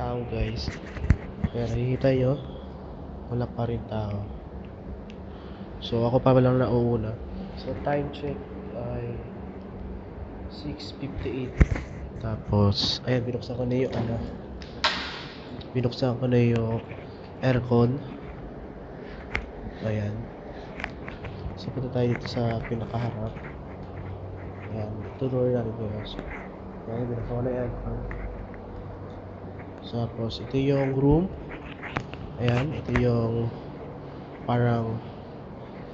tao guys. Kaya nakikita nyo, wala pa rin tao. So ako pa lang nauuna. So time check ay 6:58. Tapos, ayan, binuksan ko na yung binuksan ko na yung aircon. Ayan. So punta tayo dito sa pinakaharap. Ayan, tuloy natin kayo. So, ayan, binuksan ko na yung aircon. Tapos, ito yung room. Ayan, ito yung parang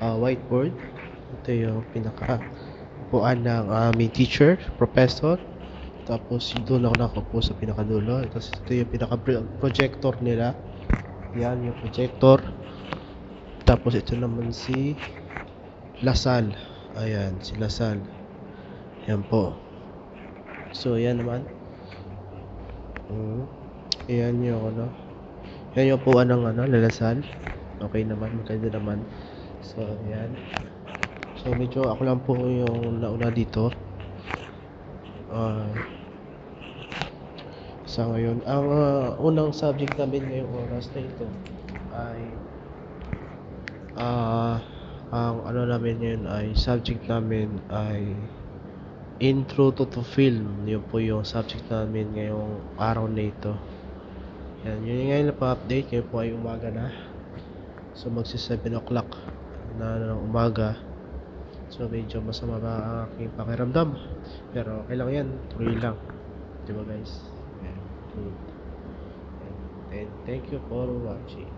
whiteboard. Ito yung pinaka-upuan ng aming teacher, professor. Tapos, doon ako nakaupo sa pinakadulo. Tapos, ito yung pinaka-projector nila. Yan, yung projector. Tapos, ito naman si Lasal. Ayan, si Lasal. Yan po. So, yan naman. Ayan yung yan yung upuan ng Lalasal. Okay naman, maganda naman. So, ayan. So, medyo ako lang po yung nauna dito. Sa ngayon, ang unang subject namin ngayong oras na ito ay ang namin ngayon ay subject namin ay intro to film. Yun po yung subject namin ngayong araw na ito. Yan, yun yung ngayon na pa-update. Ngayon po ay umaga na. So magsi 7 o'clock na ng umaga. So medyo masama ba ang aking pakiramdam. Pero okay lang yan. Tuloy lang. Diba guys? And thank you for watching.